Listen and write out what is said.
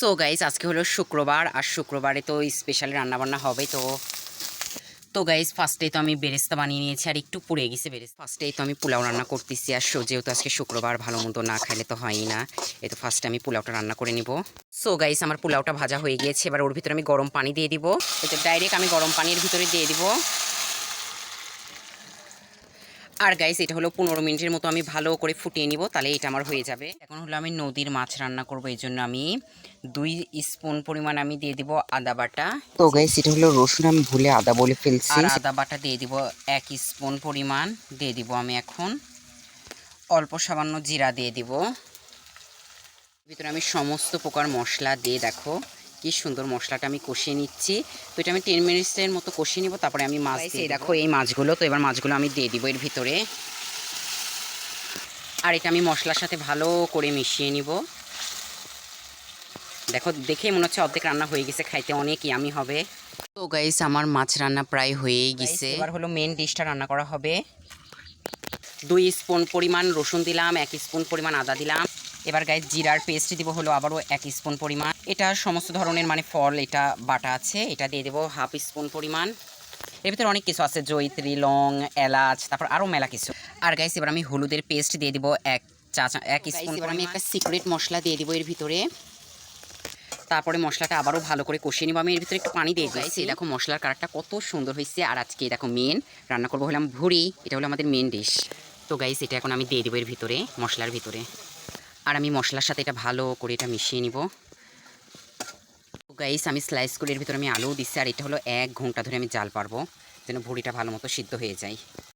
So guys আজকে হলো শুক্রবার আর শুক্রবারে তো স্পেশাল রান্নাবান্না হবে। তো গাইস ফার্স্টেই তো আমি বেরেস্তা বানিয়ে নিয়েছি আর একটু পুড়ে গেছে বেরেস্তা। ফার্স্টেই তো আমি পোলাও রান্না করতেছি আর যেহেতু আজকে শুক্রবার ভালো মন্দ না খাইলে তো হয়ই না। এই তো ফার্স্টে আমি পোলাওটা রান্না করে নিব। সো গাইস আমার পোলাওটা ভাজা হয়ে গিয়েছে, এবার ওর ভিতরে আমি গরম পানি দিয়ে দিব। এই তো ডাইরেক্ট আমি গরম পানির ভিতরে দিয়ে দিব। আর গাইস এটা হলো 15 মিনিটের মতো আমি ভালো করে ফুটিয়ে নিব, তাহলে এটা আমার হয়ে যাবে। এখন হলো আমি নদীর মাছ রান্না করব, এই জন্য আমি 2 স্পুন পরিমাণ আমি দিয়ে দিব আদা বাটা। তো গাইস এটা হলো রসুন, আমি ভুলে আদা বলে ফেলছি। আর আদা বাটা দিয়ে দিব 1 স্পুন পরিমাণ দিয়ে দিব আমি এখন। অল্প সামান্য জিরা দিয়ে দিব। ভিতরে আমি সমস্ত প্রকার মশলা দিয়ে দেখো কি সুন্দর মশলাটা আমি কষিয়ে নিচ্ছি। তো এটা আমি 10 মিনিটের মতো কষিয়ে নিব, তারপরে আমি মাছ দিয়ে দেখো এই মাছগুলো। তো এবার মাছগুলো আমি দিয়ে দিব এর ভিতরে, আর এটা আমি মশলার সাথে ভালো করে মিশিয়ে নিব। দেখো দেখে মনে হচ্ছে অর্ধেক রান্না হয়ে গেছে, খাইতে অনেক ইয়ামি হবে। তো গাইস আমার মাছ রান্না প্রায় হয়েই গেছে। এবার হলো মেন ডিশটা রান্না করা হবে। 2 স্পুন পরিমাণ রসুন দিলাম, 1 স্পুন পরিমাণ আদা দিলাম। এবার গাইস জিরার পেস্ট দিব হলো আবারও 1 স্পুন পরিমাণ। এটা সমস্ত ধরনের মানে ফল এটা বাটা আছে, এটা দিয়ে দেবো 1/2 স্পুন পরিমাণ। এর ভিতরে অনেক কিছু আছে, জয়িত্রী, লং, এলাচ, তারপর আরও মেলা কিছু। আর গাইস এবার আমি হলুদের পেস্ট দিয়ে দিব 1 স্পুন। এবার আমি একটা সিক্রেট মশলা দিয়ে দিব এর ভিতরে। তারপরে মশলাটা আবারও ভালো করে কষিয়ে নিব। আমি এর ভিতরে একটু পানি দিয়ে দিয়েছি। দেখো মশলার কালারটা কত সুন্দর হয়েছে। আর আজকে দেখো মেন রান্না করবো হলাম ভুড়ি, এটা হলো আমাদের মেন ডিশ। তো গাইস এটা এখন আমি দিয়ে দেবো এর ভিতরে, মশলার ভিতরে। আর আমি মশলার সাথে এটা ভালো করে এটা মিশিয়ে নিব। তো গাইস আমি স্লাইস করে এর ভিতরে আমি আলু দিচ্ছি, আর এটা হলো 1 ঘন্টা ধরে আমি জাল পারবো যেন ভুড়িটা ভালো মতো সিদ্ধ হয়ে যায়।